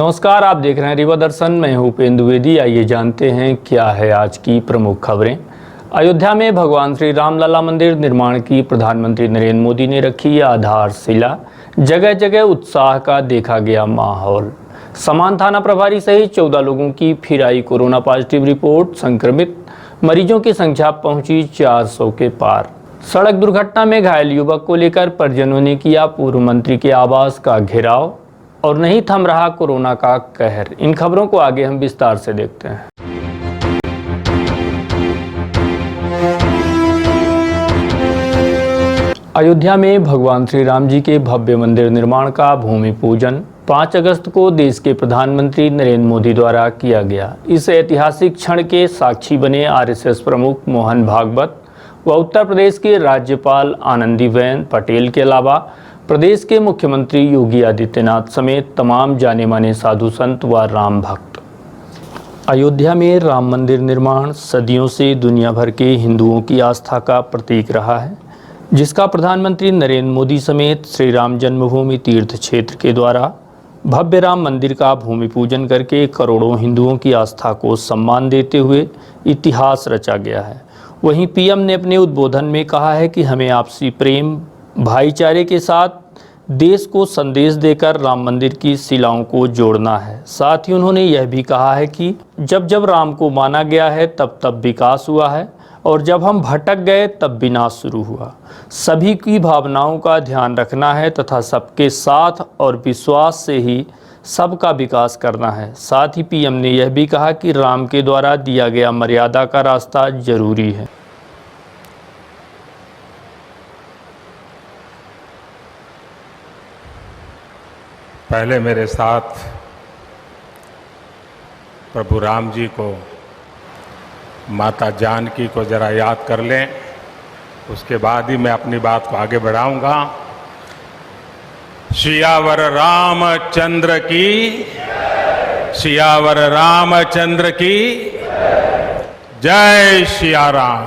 नमस्कार, आप देख रहे हैं रीवा दर्शन। मैं हूं उपेंद्र द्विवेदी। आइए जानते हैं क्या है आज की प्रमुख खबरें। अयोध्या में भगवान श्री राम लला मंदिर निर्माण की प्रधानमंत्री नरेंद्र मोदी ने रखी आधारशिला। जगह जगह उत्साह का देखा गया माहौल। समान थाना प्रभारी सहित 14 लोगों की फिर आई कोरोना पॉजिटिव रिपोर्ट। संक्रमित मरीजों की संख्या पहुंची 400 के पार। सड़क दुर्घटना में घायल युवक को लेकर परिजनों ने किया पूर्व मंत्री के आवास का घेराव। और नहीं थम रहा कोरोना का कहर। इन खबरों को आगे हम विस्तार से देखते हैं। अयोध्या में भगवान श्री राम जी के भव्य मंदिर निर्माण का भूमि पूजन 5 अगस्त को देश के प्रधानमंत्री नरेंद्र मोदी द्वारा किया गया। इस ऐतिहासिक क्षण के साक्षी बने आरएसएस प्रमुख मोहन भागवत व उत्तर प्रदेश के राज्यपाल आनंदीबेन पटेल के अलावा प्रदेश के मुख्यमंत्री योगी आदित्यनाथ समेत तमाम जाने माने साधु संत व राम भक्त। अयोध्या में राम मंदिर निर्माण सदियों से दुनिया भर के हिंदुओं की आस्था का प्रतीक रहा है, जिसका प्रधानमंत्री नरेंद्र मोदी समेत श्री राम जन्मभूमि तीर्थ क्षेत्र के द्वारा भव्य राम मंदिर का भूमि पूजन करके करोड़ों हिंदुओं की आस्था को सम्मान देते हुए इतिहास रचा गया है। वहीं पीएम ने अपने उद्बोधन में कहा है कि हमें आपसी प्रेम भाईचारे के साथ देश को संदेश देकर राम मंदिर की शिलाओं को जोड़ना है। साथ ही उन्होंने यह भी कहा है कि जब जब राम को माना गया है तब तब विकास हुआ है और जब हम भटक गए तब विनाश शुरू हुआ। सभी की भावनाओं का ध्यान रखना है तथा सबके साथ और विश्वास से ही सबका विकास करना है। साथ ही पीएम ने यह भी कहा कि राम के द्वारा दिया गया मर्यादा का रास्ता जरूरी है। पहले मेरे साथ प्रभु राम जी को, माता जानकी को जरा याद कर लें, उसके बाद ही मैं अपनी बात को आगे बढ़ाऊंगा। सियावर रामचंद्र की, सियावर रामचंद्र की जय सिया राम,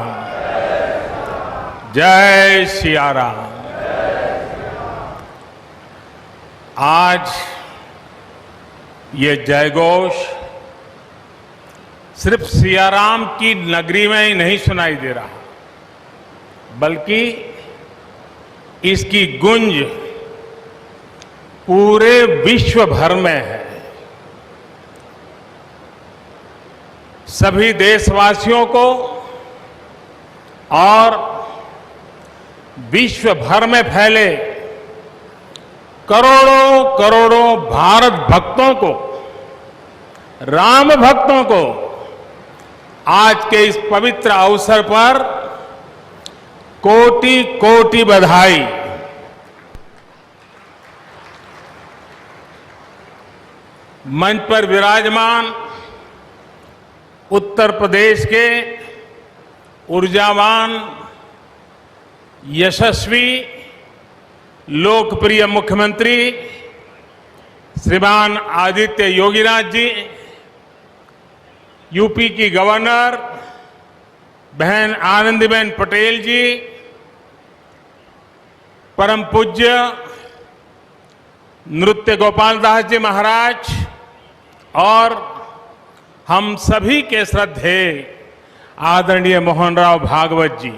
जय सिया राम। आज ये जयघोष सिर्फ सियाराम की नगरी में ही नहीं सुनाई दे रहा, बल्कि इसकी गूंज पूरे विश्व भर में है। सभी देशवासियों को और विश्व भर में फैले करोड़ों करोड़ों भारत भक्तों को, राम भक्तों को आज के इस पवित्र अवसर पर कोटि कोटि बधाई। मंच पर विराजमान उत्तर प्रदेश के ऊर्जावान, यशस्वी, लोकप्रिय मुख्यमंत्री श्रीमान आदित्य योगीनाथ जी, यूपी की गवर्नर बहन आनंदीबेन पटेल जी, परम पूज्य नृत्य गोपाल दास जी महाराज और हम सभी के श्रद्धेय आदरणीय मोहनराव भागवत जी,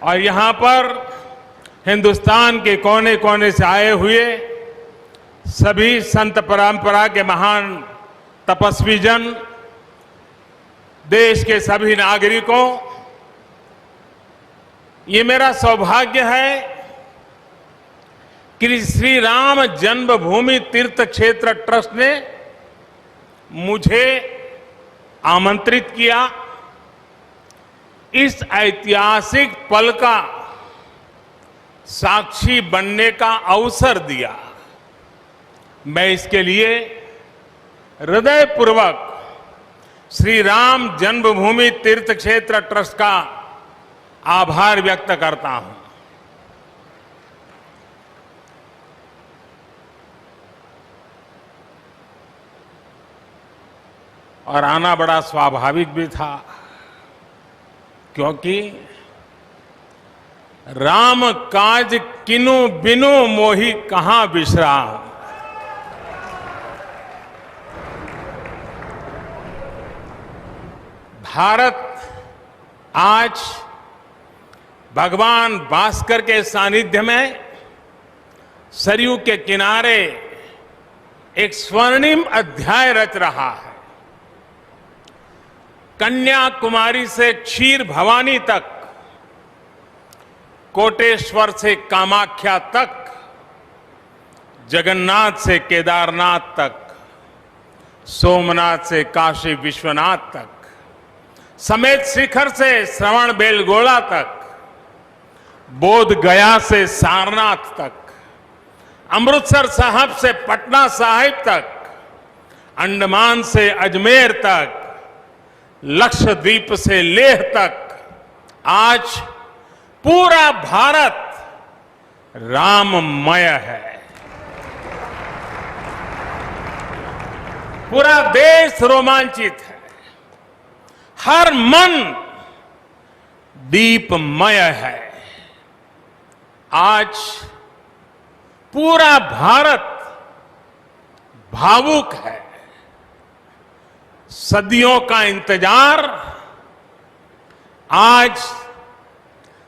और यहां पर हिंदुस्तान के कोने कोने से आए हुए सभी संत परंपरा के महान तपस्वी जन, देश के सभी नागरिकों, ये मेरा सौभाग्य है कि श्री राम जन्मभूमि तीर्थ क्षेत्र ट्रस्ट ने मुझे आमंत्रित किया, इस ऐतिहासिक पल का साक्षी बनने का अवसर दिया। मैं इसके लिए हृदयपूर्वक श्री राम जन्मभूमि तीर्थ क्षेत्र ट्रस्ट का आभार व्यक्त करता हूं। और आना बड़ा स्वाभाविक भी था, क्योंकि राम काज किनु बिनु मोहि कहां विश्राम। भारत आज भगवान भास्कर के सानिध्य में सरयू के किनारे एक स्वर्णिम अध्याय रच रहा है। कन्याकुमारी से क्षीर भवानी तक, कोटेश्वर से कामाख्या तक, जगन्नाथ से केदारनाथ तक, सोमनाथ से काशी विश्वनाथ तक, समेत शिखर से श्रवण बेलगोला तक, बोध गया से सारनाथ तक, अमृतसर साहब से पटना साहिब तक, अंडमान से अजमेर तक, लक्षद्वीप से लेह तक, आज पूरा भारत राममय है। पूरा देश रोमांचित है, हर मन दीपमय है। आज पूरा भारत भावुक है। सदियों का इंतजार आज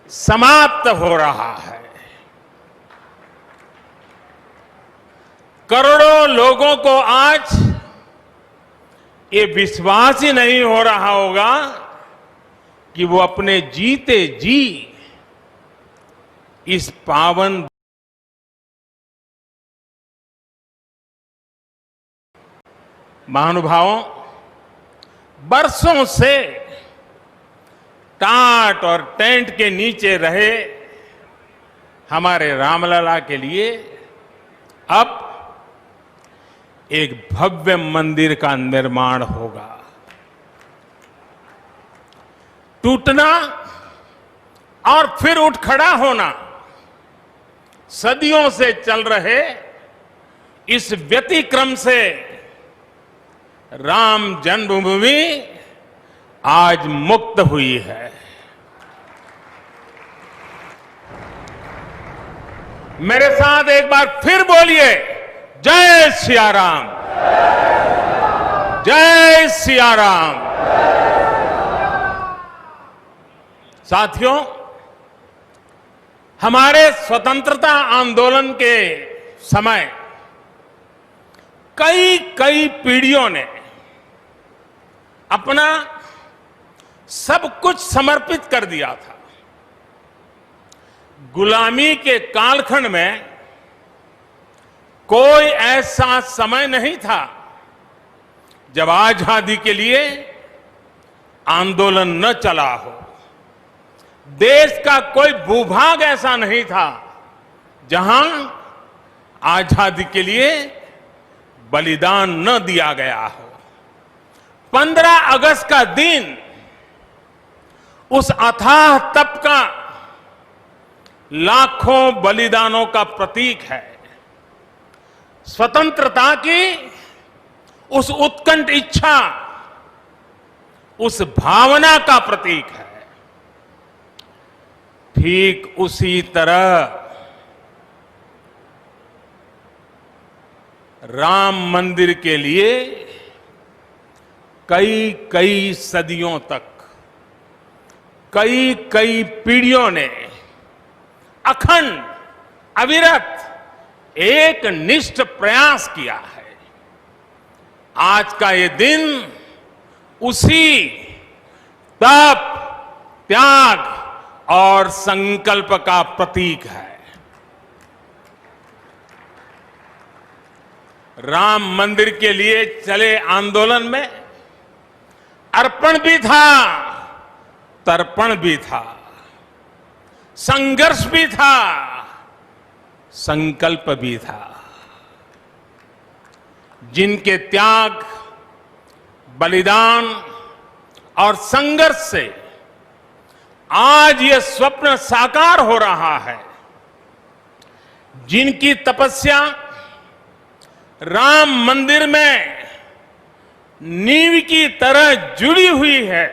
समाप्त हो रहा है। करोड़ों लोगों को आज ये विश्वास ही नहीं हो रहा होगा कि वो अपने जीते जी इस पावन महानुभावों, बरसों से टाट और टेंट के नीचे रहे हमारे रामलला के लिए अब एक भव्य मंदिर का निर्माण होगा। टूटना और फिर उठ खड़ा होना, सदियों से चल रहे इस व्यतिक्रम से राम जन्मभूमि आज मुक्त हुई है। मेरे साथ एक बार फिर बोलिए, जय सिया राम, जय सिया राम। साथियों, हमारे स्वतंत्रता आंदोलन के समय कई पीढ़ियों ने अपना सब कुछ समर्पित कर दिया था। गुलामी के कालखंड में कोई ऐसा समय नहीं था जब आजादी के लिए आंदोलन न चला हो। देश का कोई भूभाग ऐसा नहीं था जहां आजादी के लिए बलिदान न दिया गया हो। 15 अगस्त का दिन उस अथाह तप का, लाखों बलिदानों का प्रतीक है। स्वतंत्रता की उस उत्कंठ इच्छा, उस भावना का प्रतीक है। ठीक उसी तरह राम मंदिर के लिए कई सदियों तक, कई पीढ़ियों ने अखंड, अविरत एक निष्ठ प्रयास किया है। आज का ये दिन उसी तप, त्याग और संकल्प का प्रतीक है। राम मंदिर के लिए चले आंदोलन में अर्पण भी था, तर्पण भी था, संघर्ष भी था, संकल्प भी था। जिनके त्याग, बलिदान और संघर्ष से आज ये स्वप्न साकार हो रहा है, जिनकी तपस्या राम मंदिर में नींव की तरह जुड़ी हुई है,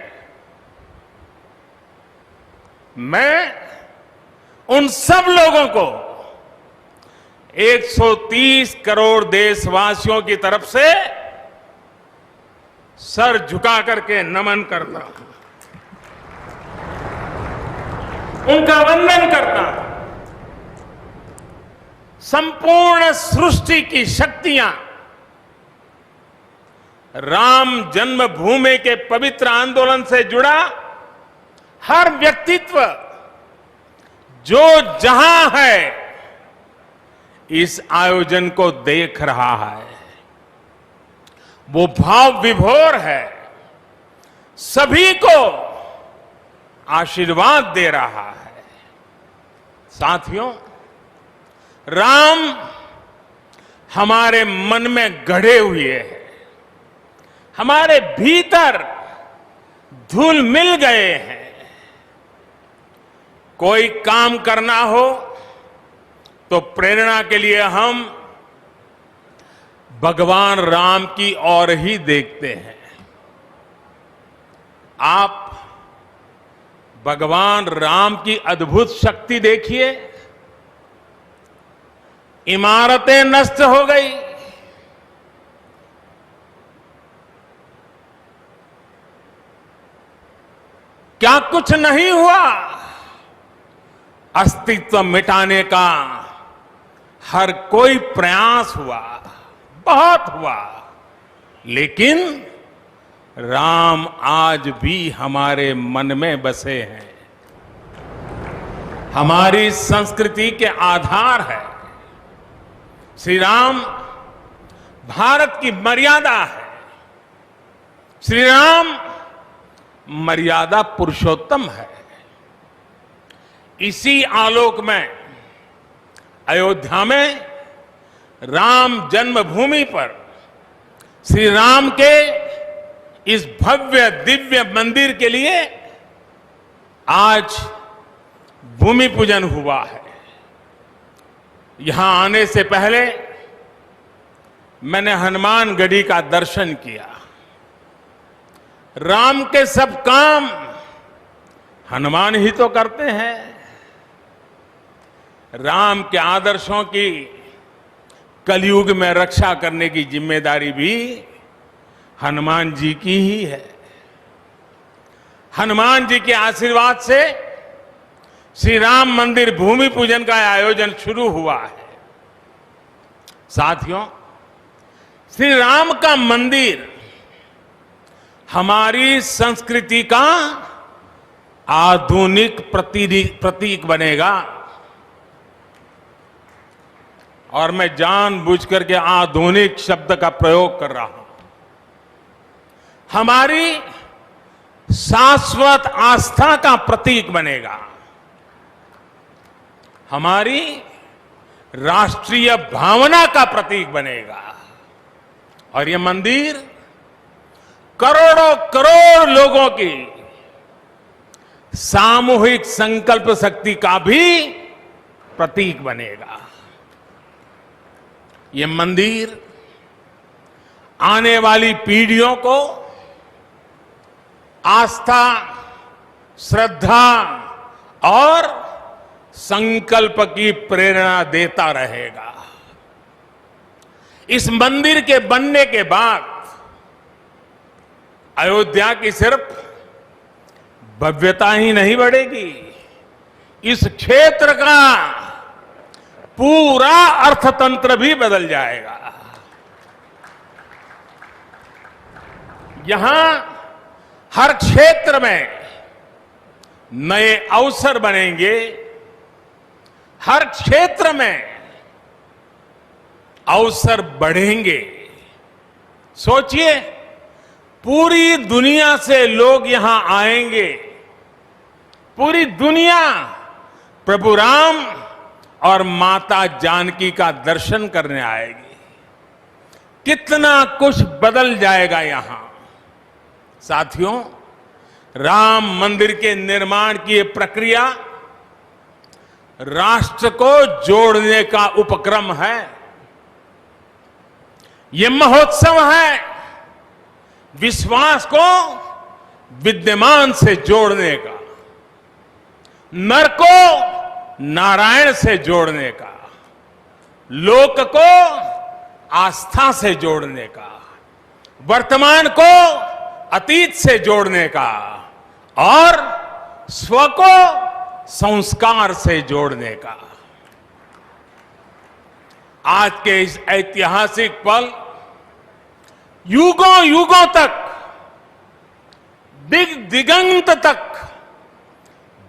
मैं उन सब लोगों को 130 करोड़ देशवासियों की तरफ से सर झुका करके नमन करता हूं, उनका वंदन करता हूं। संपूर्ण सृष्टि की शक्तियां राम जन्मभूमि के पवित्र आंदोलन से जुड़ा हर व्यक्तित्व जो जहां है इस आयोजन को देख रहा है, वो भाव विभोर है, सभी को आशीर्वाद दे रहा है। साथियों, राम हमारे मन में गढ़े हुए हैं, हमारे भीतर धुल मिल गए हैं। कोई काम करना हो तो प्रेरणा के लिए हम भगवान राम की ओर ही देखते हैं। आप भगवान राम की अद्भुत शक्ति देखिए। इमारतें नष्ट हो गई, क्या कुछ नहीं हुआ? अस्तित्व मिटाने का हर कोई प्रयास हुआ, बहुत हुआ, लेकिन राम आज भी हमारे मन में बसे हैं, हमारी संस्कृति के आधार है। श्री राम भारत की मर्यादा है। श्री राम मर्यादा पुरुषोत्तम है। इसी आलोक में अयोध्या में राम जन्मभूमि पर श्री राम के इस भव्य दिव्य मंदिर के लिए आज भूमि पूजन हुआ है। यहां आने से पहले मैंने हनुमानगढ़ी का दर्शन किया। राम के सब काम हनुमान ही तो करते हैं। राम के आदर्शों की कलयुग में रक्षा करने की जिम्मेदारी भी हनुमान जी की ही है। हनुमान जी के आशीर्वाद से श्री राम मंदिर भूमि पूजन का आयोजन शुरू हुआ है। साथियों, श्री राम का मंदिर हमारी संस्कृति का आधुनिक प्रतीक बनेगा। और मैं जानबूझकर के आधुनिक शब्द का प्रयोग कर रहा हूं। हमारी शाश्वत आस्था का प्रतीक बनेगा, हमारी राष्ट्रीय भावना का प्रतीक बनेगा। और यह मंदिर करोड़ों करोड़ लोगों की सामूहिक संकल्प शक्ति का भी प्रतीक बनेगा। यह मंदिर आने वाली पीढ़ियों को आस्था, श्रद्धा और संकल्प की प्रेरणा देता रहेगा। इस मंदिर के बनने के बाद अयोध्या की सिर्फ भव्यता ही नहीं बढ़ेगी, इस क्षेत्र का पूरा अर्थतंत्र भी बदल जाएगा। यहां हर क्षेत्र में नए अवसर बनेंगे, हर क्षेत्र में अवसर बढ़ेंगे। सोचिए, पूरी दुनिया से लोग यहां आएंगे। पूरी दुनिया प्रभु राम और माता जानकी का दर्शन करने आएगी। कितना कुछ बदल जाएगा यहां। साथियों, राम मंदिर के निर्माण की ये प्रक्रिया राष्ट्र को जोड़ने का उपक्रम है। ये महोत्सव है विश्वास को विद्यमान से जोड़ने का, नर को नारायण से जोड़ने का, लोक को आस्था से जोड़ने का, वर्तमान को अतीत से जोड़ने का और स्व को संस्कार से जोड़ने का। आज के इस ऐतिहासिक पल युगों युगों तक, दिग दिगंत तक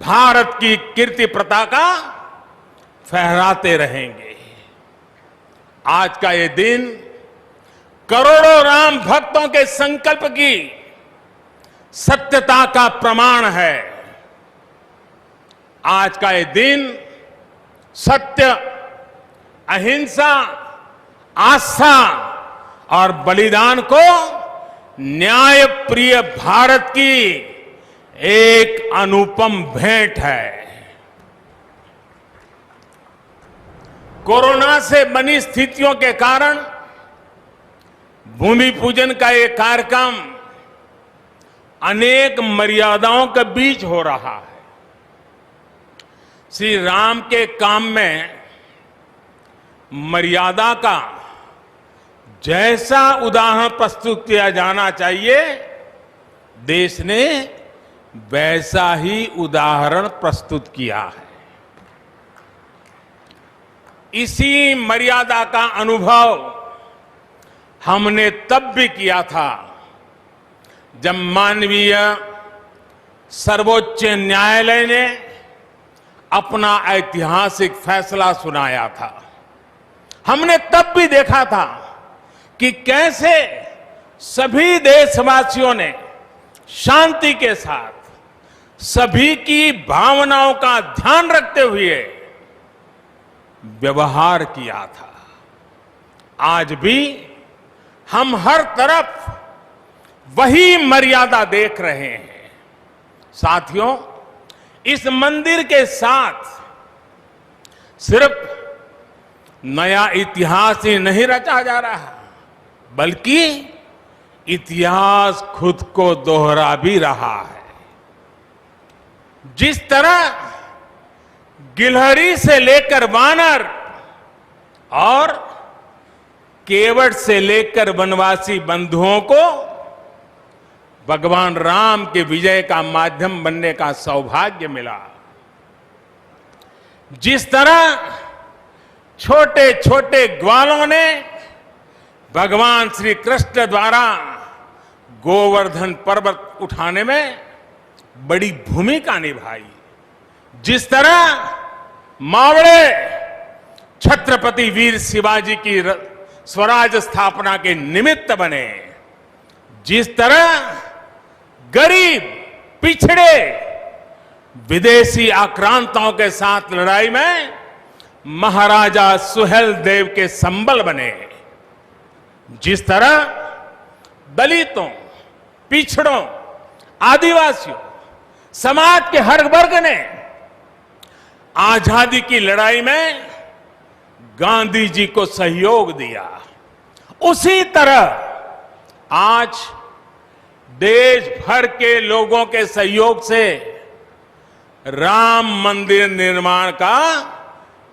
भारत की कीर्ति पताका फहराते रहेंगे। आज का ये दिन करोड़ों राम भक्तों के संकल्प की सत्यता का प्रमाण है। आज का ये दिन सत्य, अहिंसा, आस्था और बलिदान को न्याय प्रिय भारत की एक अनुपम भेंट है। कोरोना से बनी स्थितियों के कारण भूमि पूजन का ये कार्यक्रम अनेक मर्यादाओं के बीच हो रहा है। श्री राम के काम में मर्यादा का जैसा उदाहरण प्रस्तुत किया जाना चाहिए, देश ने वैसा ही उदाहरण प्रस्तुत किया है। इसी मर्यादा का अनुभव हमने तब भी किया था जब मानवीय सर्वोच्च न्यायालय ने अपना ऐतिहासिक फैसला सुनाया था। हमने तब भी देखा था कि कैसे सभी देशवासियों ने शांति के साथ सभी की भावनाओं का ध्यान रखते हुए व्यवहार किया था। आज भी हम हर तरफ वही मर्यादा देख रहे हैं। साथियों, इस मंदिर के साथ सिर्फ नया इतिहास ही नहीं रचा जा रहा, बल्कि इतिहास खुद को दोहरा भी रहा है। जिस तरह गिलहरी से लेकर वानर और केवट से लेकर वनवासी बंधुओं को भगवान राम के विजय का माध्यम बनने का सौभाग्य मिला, जिस तरह छोटे छोटे ग्वालों ने भगवान श्री कृष्ण द्वारा गोवर्धन पर्वत उठाने में बड़ी भूमिका निभाई, जिस तरह मावड़े छत्रपति वीर शिवाजी की स्वराज स्थापना के निमित्त बने, जिस तरह गरीब पिछड़े विदेशी आक्रांताओं के साथ लड़ाई में महाराजा सुहेल देव के संबल बने, जिस तरह दलितों, पिछड़ों, आदिवासियों, समाज के हर वर्ग ने आजादी की लड़ाई में गांधी जी को सहयोग दिया, उसी तरह आज देश भर के लोगों के सहयोग से राम मंदिर निर्माण का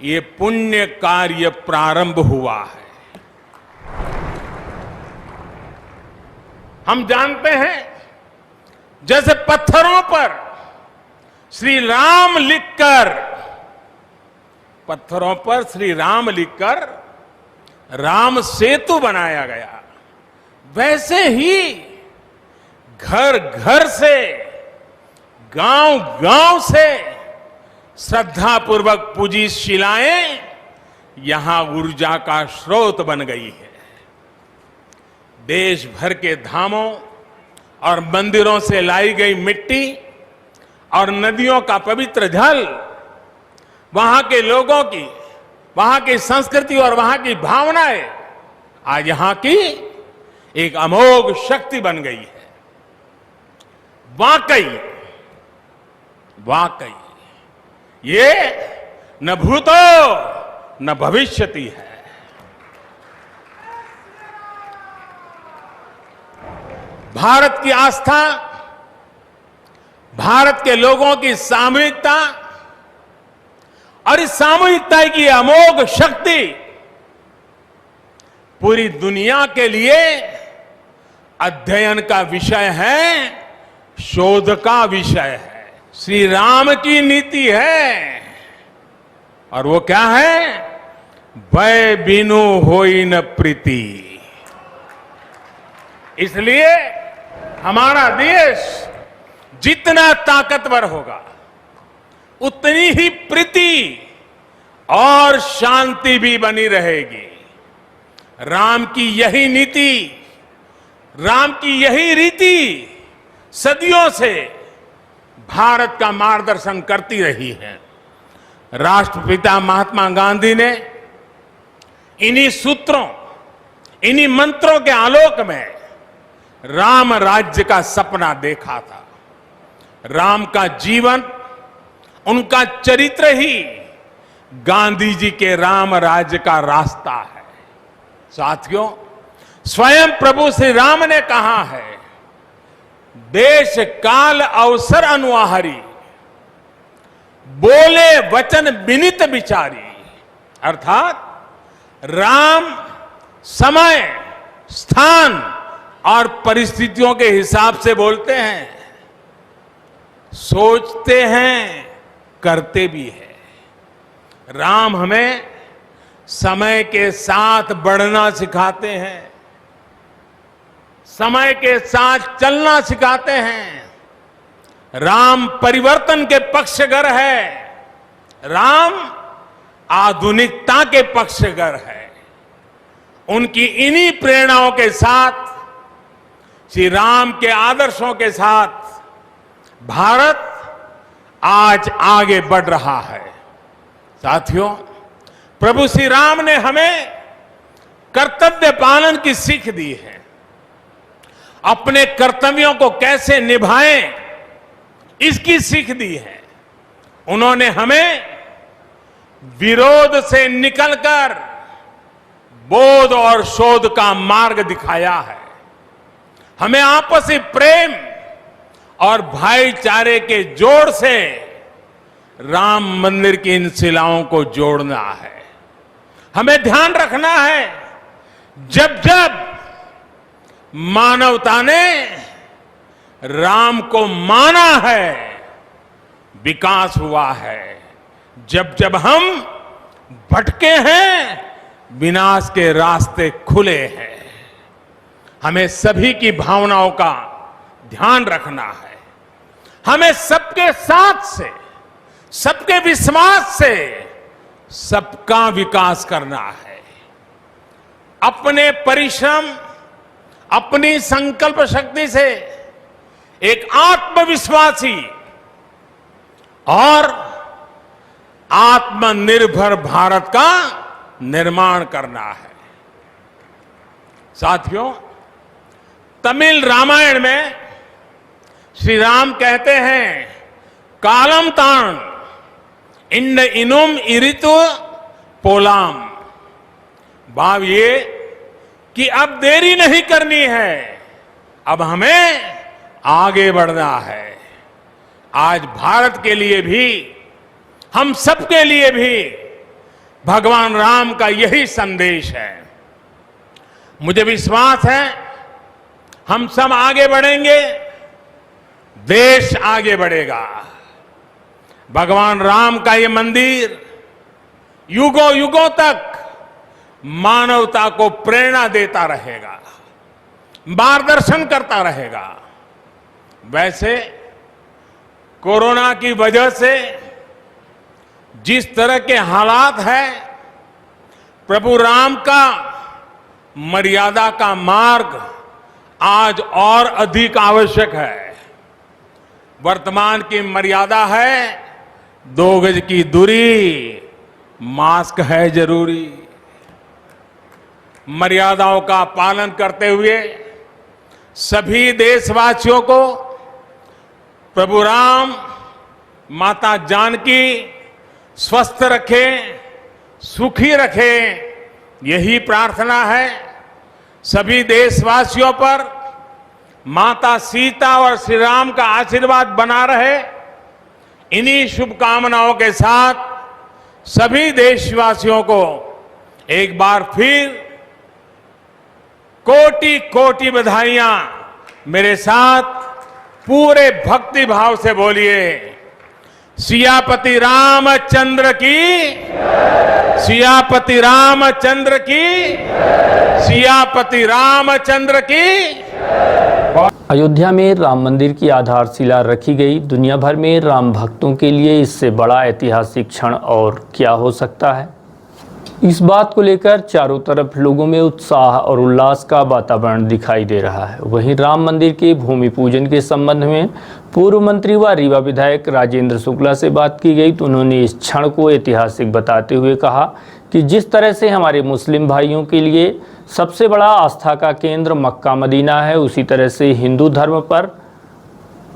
ये पुण्य कार्य प्रारंभ हुआ है। हम जानते हैं, जैसे पत्थरों पर श्री राम लिखकर, पत्थरों पर श्री राम लिखकर राम सेतु बनाया गया, वैसे ही घर घर से, गांव गांव से श्रद्धा पूर्वक पूजी शिलाएं यहां ऊर्जा का स्रोत बन गई है। देश भर के धामों और मंदिरों से लाई गई मिट्टी और नदियों का पवित्र जल वहां के लोगों की, वहां की संस्कृति और वहां की भावनाएं आज यहां की एक अमोघ शक्ति बन गई है। वाकई वाकई ये न भूतो न भविष्यति है। भारत की आस्था, भारत के लोगों की सामूहिकता और इस सामूहिकता की अमोघ शक्ति पूरी दुनिया के लिए अध्ययन का विषय है, शोध का विषय है, श्री राम की नीति है। और वो क्या है? भय बिनु होई न प्रीति। इसलिए हमारा देश जितना ताकतवर होगा, उतनी ही प्रीति और शांति भी बनी रहेगी। राम की यही नीति, राम की यही रीति सदियों से भारत का मार्गदर्शन करती रही है। राष्ट्रपिता महात्मा गांधी ने इन्हीं सूत्रों, इन्हीं मंत्रों के आलोक में राम राज्य का सपना देखा था। राम का जीवन, उनका चरित्र ही गांधी जी के राम राज्य का रास्ता है। साथियों, स्वयं प्रभु श्री राम ने कहा है, देश काल अवसर अनुआहारी, बोले वचन विनित विचारी। अर्थात राम समय, स्थान और परिस्थितियों के हिसाब से बोलते हैं, सोचते हैं, करते भी है। राम हमें समय के साथ बढ़ना सिखाते हैं, समय के साथ चलना सिखाते हैं। राम परिवर्तन के पक्षगर है, राम आधुनिकता के पक्षगर है। उनकी इन्हीं प्रेरणाओं के साथ, श्री राम के आदर्शों के साथ भारत आज आगे बढ़ रहा है। साथियों, प्रभु श्री राम ने हमें कर्तव्य पालन की सीख दी है। अपने कर्तव्यों को कैसे निभाएं, इसकी सीख दी है। उन्होंने हमें विरोध से निकलकर बोध और शोध का मार्ग दिखाया है। हमें आपसी प्रेम और भाईचारे के जोड़ से राम मंदिर की इन शिलाओं को जोड़ना है। हमें ध्यान रखना है, जब जब मानवता ने राम को माना है, विकास हुआ है। जब जब हम भटके हैं, विनाश के रास्ते खुले हैं। हमें सभी की भावनाओं का ध्यान रखना है। हमें सबके साथ से, सबके विश्वास से सबका विकास करना है। अपने परिश्रम, अपनी संकल्प शक्ति से एक आत्मविश्वासी और आत्मनिर्भर भारत का निर्माण करना है। साथियों, तमिल रामायण में श्री राम कहते हैं, कालम तान इंड इनुम इरितु पोलाम। भाव ये कि अब देरी नहीं करनी है, अब हमें आगे बढ़ना है। आज भारत के लिए भी, हम सबके लिए भी भगवान राम का यही संदेश है। मुझे विश्वास है, हम सब आगे बढ़ेंगे, देश आगे बढ़ेगा। भगवान राम का ये मंदिर युगों युगों तक मानवता को प्रेरणा देता रहेगा, मार्गदर्शन करता रहेगा। वैसे कोरोना की वजह से जिस तरह के हालात हैं, प्रभु राम का मर्यादा का मार्ग आज और अधिक आवश्यक है। वर्तमान की मर्यादा है 2 गज की दूरी, मास्क है जरूरी। मर्यादाओं का पालन करते हुए सभी देशवासियों को प्रभु राम, माता जानकी स्वस्थ रखें, सुखी रखें, यही प्रार्थना है। सभी देशवासियों पर माता सीता और श्री राम का आशीर्वाद बना रहे। इन्हीं शुभकामनाओं के साथ सभी देशवासियों को एक बार फिर कोटि कोटि बधाइयां। मेरे साथ पूरे भक्ति भाव से बोलिए, सियापति रामचंद्र की, सियापति रामचंद्र की, सियापति रामचंद्र की। अयोध्या में राम मंदिर की आधारशिला रखी गई। दुनिया भर में राम भक्तों के लिए इससे बड़ा ऐतिहासिक क्षण और क्या हो सकता है। इस बात को लेकर चारों तरफ लोगों में उत्साह और उल्लास का वातावरण दिखाई दे रहा है। वहीं राम मंदिर के भूमि पूजन के संबंध में पूर्व मंत्री व रीवा विधायक राजेंद्र शुक्ला से बात की गई तो उन्होंने इस क्षण को ऐतिहासिक बताते हुए कहा कि जिस तरह से हमारे मुस्लिम भाइयों के लिए सबसे बड़ा आस्था का केंद्र मक्का मदीना है, उसी तरह से हिंदू धर्म पर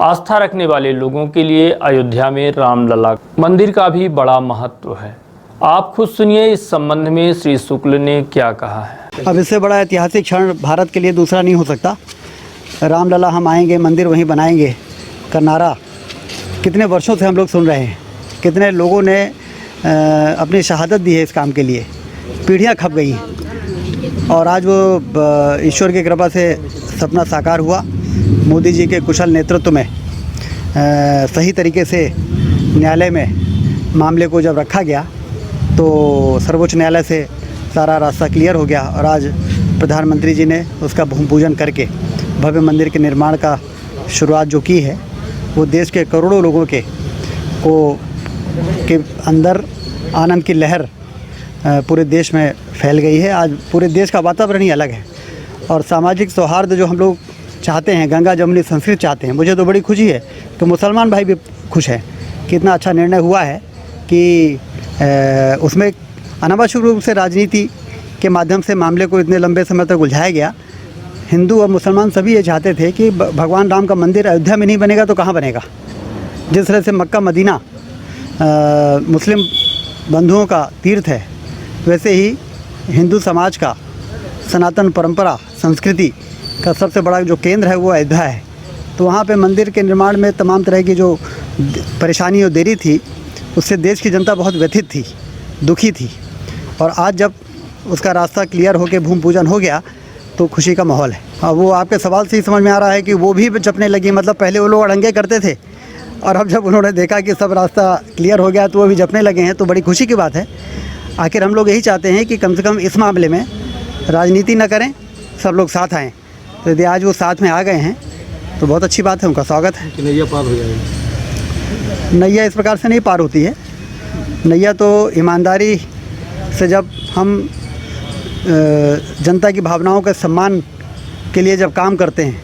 आस्था रखने वाले लोगों के लिए अयोध्या में रामलला मंदिर का भी बड़ा महत्व है। आप खुद सुनिए इस संबंध में श्री शुक्ल ने क्या कहा है। अब इससे बड़ा ऐतिहासिक क्षण भारत के लिए दूसरा नहीं हो सकता। रामलला हम आएंगे, मंदिर वहीं बनाएंगे का नारा कितने वर्षों से हम लोग सुन रहे हैं। कितने लोगों ने अपनी शहादत दी है इस काम के लिए, पीढ़ियां खप गई हैं और आज वो ईश्वर की कृपा से सपना साकार हुआ। मोदी जी के कुशल नेतृत्व में सही तरीके से न्यायालय में मामले को जब रखा गया तो सर्वोच्च न्यायालय से सारा रास्ता क्लियर हो गया और आज प्रधानमंत्री जी ने उसका भूमि पूजन करके भव्य मंदिर के निर्माण का शुरुआत जो की है वो देश के करोड़ों लोगों के अंदर आनंद की लहर पूरे देश में फैल गई है। आज पूरे देश का वातावरण ही अलग है और सामाजिक सौहार्द जो हम लोग चाहते हैं, गंगा जमुनी संस्कृति चाहते हैं। मुझे तो बड़ी खुशी है कि मुसलमान भाई भी खुश हैं कि इतना अच्छा निर्णय हुआ है कि उसमें अनावश्यक रूप से राजनीति के माध्यम से मामले को इतने लंबे समय तक उलझाया गया। हिंदू और मुसलमान सभी ये चाहते थे कि भगवान राम का मंदिर अयोध्या में नहीं बनेगा तो कहाँ बनेगा। जिस तरह से मक्का मदीना मुस्लिम बंधुओं का तीर्थ है, वैसे ही हिंदू समाज का सनातन परंपरा संस्कृति का सबसे बड़ा जो केंद्र है वो अयोध्या है। तो वहाँ पे मंदिर के निर्माण में तमाम तरह की जो परेशानी और देरी थी उससे देश की जनता बहुत व्यथित थी, दुखी थी और आज जब उसका रास्ता क्लियर होकर भूमि पूजन हो गया तो खुशी का माहौल है। अब वो आपके सवाल से ही समझ में आ रहा है कि वो भी जपने लगी। मतलब पहले वो लोग अड़ंगे करते थे और अब जब उन्होंने देखा कि सब रास्ता क्लियर हो गया तो वो भी जपने लगे हैं, तो बड़ी खुशी की बात है। आखिर हम लोग यही चाहते हैं कि कम से कम इस मामले में राजनीति न करें, सब लोग साथ आएँ। तो यदि आज वो साथ में आ गए हैं तो बहुत अच्छी बात है, उनका स्वागत है। नैया पार हो जाएगी। नैया इस प्रकार से नहीं पार होती है। नैया तो ईमानदारी से जब हम जनता की भावनाओं के सम्मान के लिए जब काम करते हैं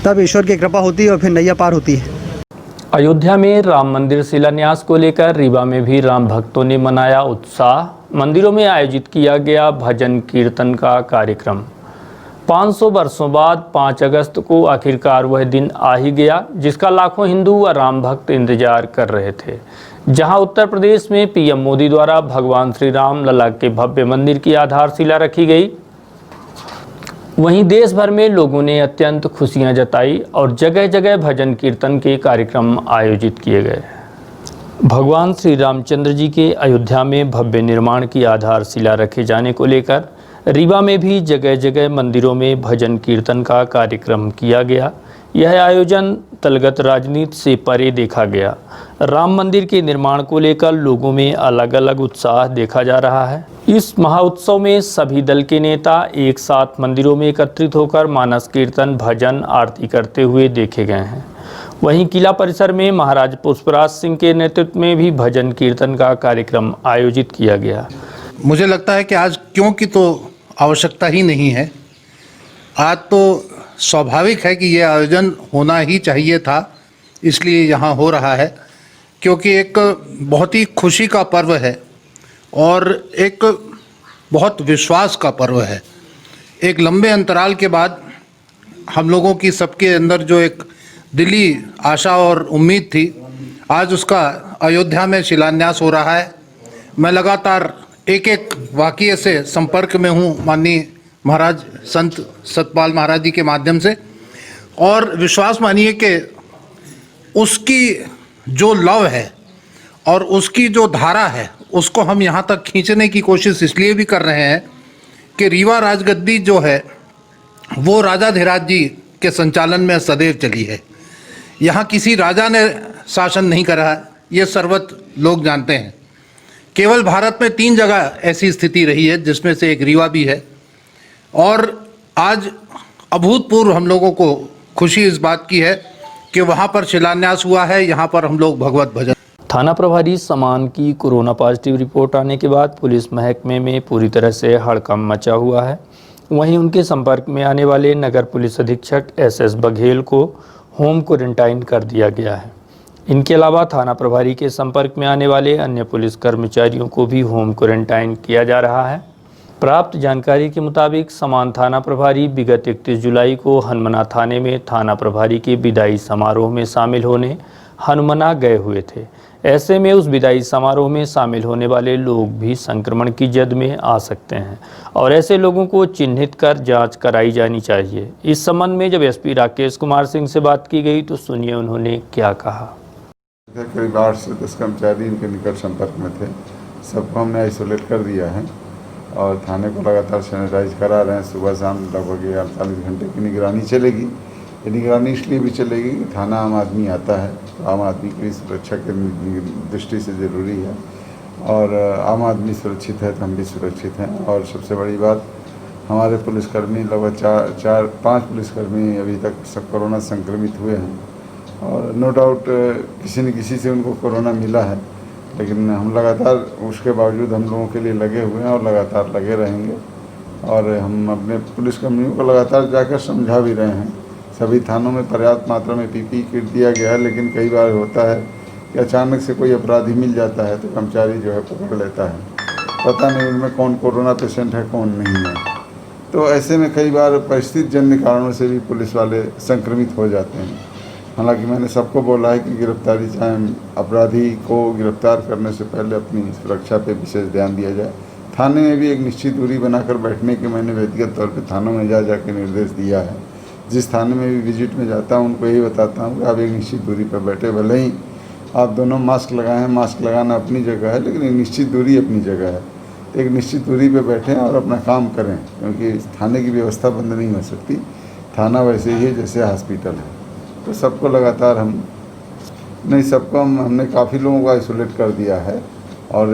तब ईश्वर की कृपा होती है और फिर नैया पार होती है। अयोध्या में राम मंदिर शिलान्यास को लेकर रीवा में भी राम भक्तों ने मनाया उत्साह। मंदिरों में आयोजित किया गया भजन कीर्तन का कार्यक्रम। 500 वर्षों बाद 5 अगस्त को आखिरकार वह दिन आ ही गया जिसका लाखों हिंदू व राम भक्त इंतजार कर रहे थे। जहां उत्तर प्रदेश में पीएम मोदी द्वारा भगवान श्री राम लला के भव्य मंदिर की आधारशिला रखी गई, वहीं देश भर में लोगों ने अत्यंत खुशियां जताई और जगह जगह भजन कीर्तन के कार्यक्रम आयोजित किए गए। भगवान श्री रामचंद्र जी के अयोध्या में भव्य निर्माण की आधारशिला रखे जाने को लेकर रीवा में भी जगह जगह मंदिरों में भजन कीर्तन का कार्यक्रम किया गया। यह आयोजन तलगत राजनीति से परे देखा गया। राम मंदिर के निर्माण को लेकर लोगों में अलग अलग उत्साह देखा जा रहा है। इस महाउत्सव में सभी दल के नेता एक साथ मंदिरों में एकत्रित होकर मानस कीर्तन भजन आरती करते हुए देखे गए हैं। वहीं किला परिसर में महाराज पुष्पराज सिंह के नेतृत्व में भी भजन कीर्तन का कार्यक्रम आयोजित किया गया। मुझे लगता है कि आज क्योंकि तो आवश्यकता ही नहीं है, आज तो स्वाभाविक है कि ये आयोजन होना ही चाहिए था, इसलिए यहाँ हो रहा है क्योंकि एक बहुत ही खुशी का पर्व है और एक बहुत विश्वास का पर्व है। एक लंबे अंतराल के बाद हम लोगों की सबके अंदर जो एक दिली आशा और उम्मीद थी, आज उसका अयोध्या में शिलान्यास हो रहा है। मैं लगातार एक एक वाक़ये से संपर्क में हूँ माननीय महाराज संत सतपाल महाराज जी के माध्यम से, और विश्वास मानिए कि उसकी जो लव है और उसकी जो धारा है उसको हम यहाँ तक खींचने की कोशिश इसलिए भी कर रहे हैं कि रीवा राजगद्दी जो है वो राजाधिराज जी के संचालन में सदैव चली है। यहाँ किसी राजा ने शासन नहीं करा है, ये सर्वत्र लोग जानते हैं। केवल भारत में 3 जगह ऐसी स्थिति रही है, जिसमें से एक रीवा भी है। और आज अभूतपूर्व हम लोगों को खुशी इस बात की है कि वहाँ पर शिलान्यास हुआ है, यहाँ पर हम लोग भगवत भजन। थाना प्रभारी समान की कोरोना पॉजिटिव रिपोर्ट आने के बाद पुलिस महकमे में पूरी तरह से हड़कंप मचा हुआ है। वहीं उनके संपर्क में आने वाले नगर पुलिस अधीक्षक SS बघेल को होम क्वारंटाइन कर दिया गया है। इनके अलावा थाना प्रभारी के संपर्क में आने वाले अन्य पुलिस कर्मचारियों को भी होम क्वारंटाइन किया जा रहा है। प्राप्त जानकारी के मुताबिक समान थाना प्रभारी विगत 31 जुलाई को हनुमना थाने में थाना प्रभारी के विदाई समारोह में शामिल होने हनुमना गए हुए थे। ऐसे में उस विदाई समारोह में शामिल होने वाले लोग भी संक्रमण की जद में आ सकते हैं और ऐसे लोगों को चिन्हित कर जांच कराई जानी चाहिए। इस संबंध में जब SP राकेश कुमार सिंह से बात की गई तो सुनिए उन्होंने क्या कहा। करीब 8 से 10 कर्मचारी इनके निकट संपर्क में थे, सबको हमने आइसोलेट कर दिया है और थाने को लगातार सैनिटाइज करा रहे हैं। सुबह शाम लगभग 48 घंटे की निगरानी चलेगी। ये निगरानी इसलिए भी चलेगी कि थाना आम आदमी आता है, तो आम आदमी की सुरक्षा के दृष्टि से ज़रूरी है और आम आदमी सुरक्षित है तो हम भी सुरक्षित हैं। और सबसे बड़ी बात, हमारे पुलिसकर्मी लगभग 4-5 पुलिसकर्मी अभी तक सब कोरोना संक्रमित हुए हैं और नो डाउट किसी न किसी से उनको कोरोना मिला है, लेकिन हम लगातार उसके बावजूद हम लोगों के लिए लगे हुए हैं और लगातार लगे रहेंगे। और हम अपने पुलिसकर्मियों को लगातार जाकर समझा भी रहे हैं। सभी थानों में पर्याप्त मात्रा में PPE किट दिया गया है, लेकिन कई बार होता है कि अचानक से कोई अपराधी मिल जाता है तो कर्मचारी जो है पकड़ लेता है, पता नहीं उनमें कौन कोरोना पेशेंट है कौन नहीं है। तो ऐसे में कई बार परिस्थिति जन्य कारणों से भी पुलिस वाले संक्रमित हो जाते हैं। हालांकि मैंने सबको बोला है कि गिरफ्तारी चाहे अपराधी को गिरफ्तार करने से पहले अपनी सुरक्षा पे विशेष ध्यान दिया जाए। थाने में भी एक निश्चित दूरी बनाकर बैठने के मैंने व्यक्तिगत तौर पे थानों में जा के निर्देश दिया है। जिस थाने में भी विजिट में जाता हूँ उनको यही बताता हूँ कि आप एक निश्चित दूरी पर बैठे, भले ही आप दोनों मास्क लगाए हैं, मास्क लगाना अपनी जगह है, लेकिन एक निश्चित दूरी अपनी जगह है। तो एक निश्चित दूरी पर बैठें और अपना काम करें, क्योंकि थाने की व्यवस्था बंद नहीं हो सकती। थाना वैसे ही है जैसे हॉस्पिटल है। तो सबको लगातार हमने काफ़ी लोगों को आइसोलेट कर दिया है और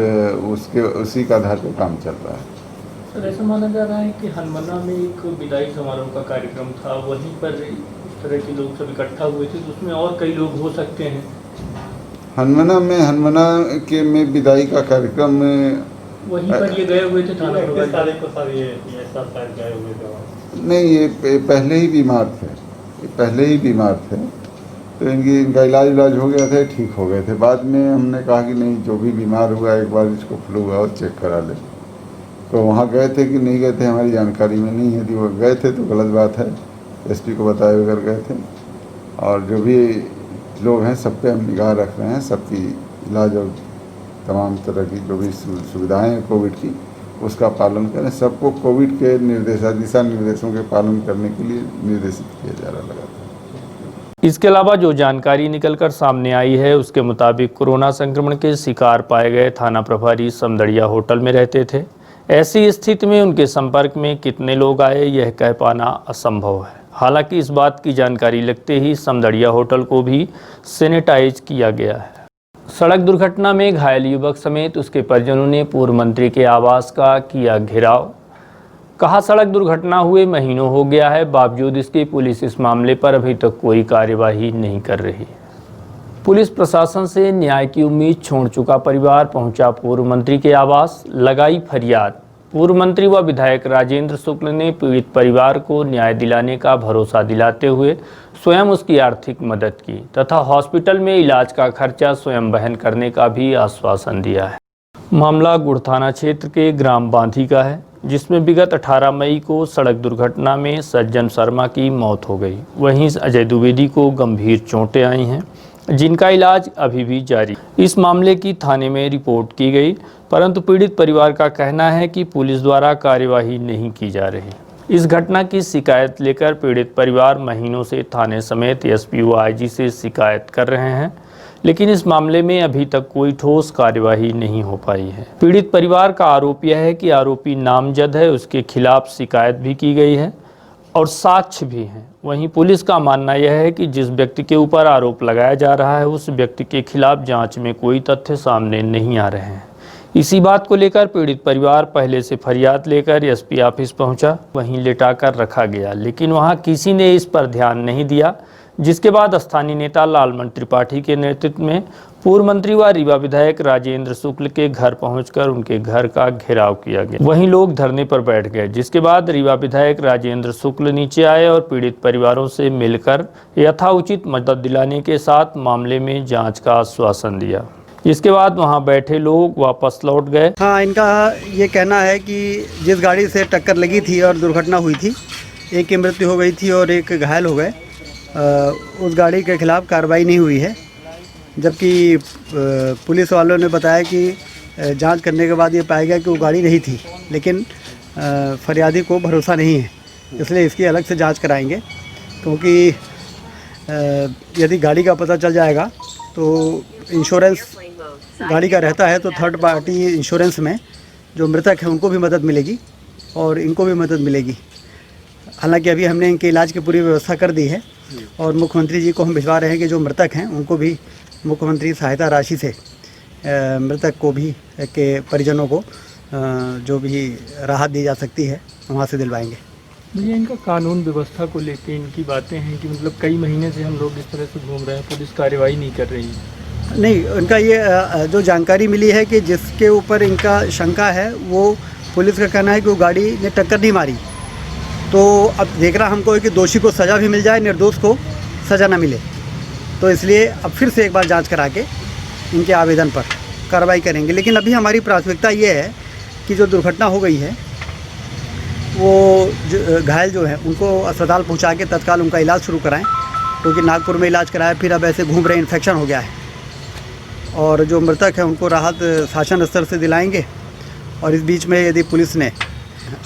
उसी का आधार पर काम चल रहा है। सर, ऐसा माना जा रहा है कि हनुमना में एक विदाई समारोह का कार्यक्रम था, वहीं पर इस तरह के लोग सब इकट्ठा हुए थे, तो उसमें और कई लोग हो सकते हैं। हनुमना में विदाई का कार्यक्रम वहीं पर ये गए हुए थे थाना प्रभारी। नहीं, ये पहले ही बीमार थे, तो इनका इलाज हो गया था, ठीक हो गए थे। बाद में हमने कहा कि नहीं, जो भी बीमार हुआ एक बार इसको फ्लू हुआ और चेक करा ले। तो वहाँ गए थे कि नहीं गए थे हमारी जानकारी में नहीं है। यदि वो गए थे तो गलत बात है, SP को बताए बगैर गए थे। और जो भी लोग हैं सब पे हम निगाह रख रहे हैं, सबकी इलाज और तमाम तरह की जो भी सुविधाएं हैं कोविड की, उसका पालन करें। सबको कोविड के दिशा निर्देशों के पालन करने के लिए निर्देशित किया जा रहा लगातार। इसके अलावा जो जानकारी निकलकर सामने आई है उसके मुताबिक कोरोना संक्रमण के शिकार पाए गए थाना प्रभारी समदड़िया होटल में रहते थे। ऐसी स्थिति में उनके संपर्क में कितने लोग आए यह कह पाना असंभव है। हालांकि इस बात की जानकारी लगते ही समदड़िया होटल को भी सैनिटाइज किया गया है। सड़क दुर्घटना में घायल युवक समेत उसके परिजनों ने पूर्व मंत्री के आवास का किया घेराव। कहा, सड़क दुर्घटना हुए महीनों हो गया है, बावजूद इसके पुलिस इस मामले पर अभी तक कोई कार्यवाही नहीं कर रही। पुलिस प्रशासन से न्याय की उम्मीद छोड़ चुका परिवार पहुंचा पूर्व मंत्री के आवास, लगाई फरियाद। पूर्व मंत्री व विधायक राजेंद्र शुक्ल ने पीड़ित परिवार को न्याय दिलाने का भरोसा दिलाते हुए स्वयं उसकी आर्थिक मदद की तथा हॉस्पिटल में इलाज का खर्चा स्वयं वहन करने का भी आश्वासन दिया है। मामला गुड़ थाना क्षेत्र के ग्राम बांधी का है, जिसमें विगत 18 मई को सड़क दुर्घटना में सज्जन शर्मा की मौत हो गई। वहीं अजय द्विवेदी को गंभीर चोटें आई हैं, जिनका इलाज अभी भी जारी। इस मामले की थाने में रिपोर्ट की गई, परंतु पीड़ित परिवार का कहना है कि पुलिस द्वारा कार्यवाही नहीं की जा रही। इस घटना की शिकायत लेकर पीड़ित परिवार महीनों से थाने समेत SP व IG से शिकायत कर रहे हैं, लेकिन इस मामले में अभी तक कोई ठोस कार्यवाही नहीं हो पाई है। पीड़ित परिवार का आरोप यह है कि आरोपी नामजद है, उसके खिलाफ शिकायत भी की गई है और साक्ष्य भी हैं। वहीं पुलिस का मानना यह है कि जिस व्यक्ति के ऊपर आरोप लगाया जा रहा है उस व्यक्ति के खिलाफ जांच में कोई तथ्य सामने नहीं आ रहे हैं। इसी बात को लेकर पीड़ित परिवार पहले से फरियाद लेकर एसपी ऑफिस पहुंचा, वहीं लेटाकर रखा गया, लेकिन वहां किसी ने इस पर ध्यान नहीं दिया, जिसके बाद स्थानीय नेता लालमन त्रिपाठी के नेतृत्व में पूर्व मंत्री व रीवा विधायक राजेंद्र शुक्ल के घर पहुंचकर उनके घर का घेराव किया गया। वहीं लोग धरने पर बैठ गए, जिसके बाद रीवा विधायक राजेंद्र शुक्ल नीचे आए और पीड़ित परिवारों से मिलकर यथाउचित मदद दिलाने के साथ मामले में जांच का आश्वासन दिया। इसके बाद वहां बैठे लोग वापस लौट गए। हाँ, इनका ये कहना है कि जिस गाड़ी से टक्कर लगी थी और दुर्घटना हुई थी, एक की मृत्यु हो गई थी और एक घायल हो गए, उस गाड़ी के खिलाफ कार्रवाई नहीं हुई है, जबकि पुलिस वालों ने बताया कि जांच करने के बाद ये पाया गया कि वो गाड़ी नहीं थी, लेकिन फरियादी को भरोसा नहीं है, इसलिए इसकी अलग से जांच कराएंगे, क्योंकि यदि गाड़ी का पता चल जाएगा तो इंश्योरेंस गाड़ी का रहता है, तो थर्ड पार्टी इंश्योरेंस में जो मृतक हैं उनको भी मदद मिलेगी और इनको भी मदद मिलेगी। हालांकि अभी हमने इनके इलाज की पूरी व्यवस्था कर दी है और मुख्यमंत्री जी को हम भिजवा रहे हैं कि जो मृतक हैं उनको भी मुख्यमंत्री सहायता राशि से मृतक को भी के परिजनों को जो भी राहत दी जा सकती है वहाँ से दिलवाएंगे। भैया, इनका कानून व्यवस्था को लेकर इनकी बातें हैं कि मतलब कई महीने से हम लोग इस तरह से घूम रहे हैं, पुलिस कार्रवाई नहीं कर रही है। नहीं, उनका ये जो जानकारी मिली है कि जिसके ऊपर इनका शंका है वो पुलिस का कहना है कि वो गाड़ी ने टक्कर नहीं मारी, तो अब देखना हमको है कि दोषी को सज़ा भी मिल जाए, निर्दोष को सज़ा ना मिले, तो इसलिए अब फिर से एक बार जांच करा के इनके आवेदन पर कार्रवाई करेंगे। लेकिन अभी हमारी प्राथमिकता ये है कि जो दुर्घटना हो गई है वो घायल जो है उनको अस्पताल पहुंचा के तत्काल उनका इलाज शुरू कराएं, क्योंकि नागपुर में इलाज कराया, फिर अब ऐसे घूम रहे इन्फेक्शन हो गया है, और जो मृतक है उनको राहत शासन स्तर से दिलाएंगे। और इस बीच में यदि पुलिस ने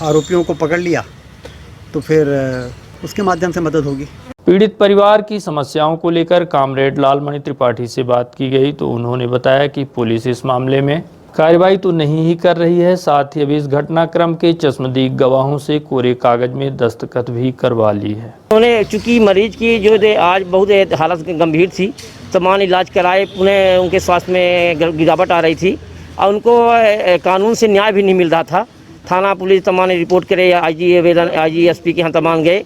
आरोपियों को पकड़ लिया तो फिर उसके माध्यम से मदद होगी। पीड़ित परिवार की समस्याओं को लेकर कामरेड लालमणि त्रिपाठी से बात की गई तो उन्होंने बताया कि पुलिस इस मामले में कार्रवाई तो नहीं ही कर रही है, साथ ही अभी इस घटनाक्रम के चश्मदीद गवाहों से कोरे कागज में दस्तखत भी करवा ली है। उन्होंने चूँकि मरीज की जो आज बहुत हालत गंभीर थी, तमाम इलाज कराए, पुनः उनके स्वास्थ्य में गिरावट आ रही थी और उनको कानून से न्याय भी नहीं मिल रहा था। थाना पुलिस तमाम ने रिपोर्ट करे, IG SP के यहाँ तमाम गए,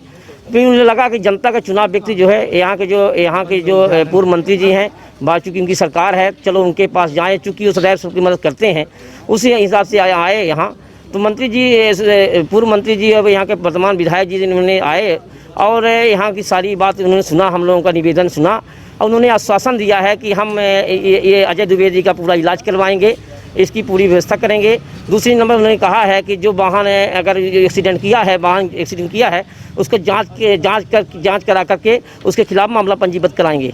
फिर मुझे लगा कि जनता का चुनाव व्यक्ति जो है यहाँ के जो पूर्व मंत्री जी हैं, बात चूँकि उनकी सरकार है, चलो उनके पास जाएँ, चूँकि वो सदैव सबकी मदद करते हैं, उसी हिसाब से आए यहाँ। तो मंत्री जी, पूर्व मंत्री जी, अब यहाँ के वर्तमान विधायक जी उन्होंने आए और यहाँ की सारी बात उन्होंने सुना, हम लोगों का निवेदन सुना और उन्होंने आश्वासन दिया है कि हम ये अजय दुबे जी का पूरा इलाज करवाएंगे, इसकी पूरी व्यवस्था करेंगे। दूसरी नंबर उन्होंने कहा है कि जो वाहन अगर एक्सीडेंट किया है, वाहन एक्सीडेंट किया है, उसको जांच करा करके उसके खिलाफ मामला पंजीबद्ध कराएंगे।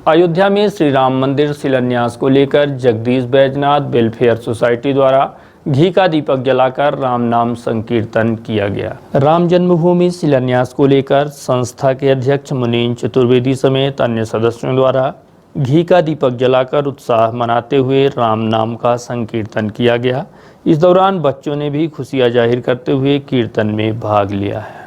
अयोध्या में श्री राम मंदिर शिलान्यास को लेकर जगदीश बैजनाथ वेलफेयर सोसाइटी द्वारा घी का दीपक जलाकर राम नाम संकीर्तन किया गया। राम जन्मभूमि शिलान्यास को लेकर संस्था के अध्यक्ष मुनीन चतुर्वेदी समेत अन्य सदस्यों द्वारा घी का दीपक जलाकर उत्साह मनाते हुए राम नाम का संकीर्तन किया गया। इस दौरान बच्चों ने भी खुशियां जाहिर करते हुए कीर्तन में भाग लिया है।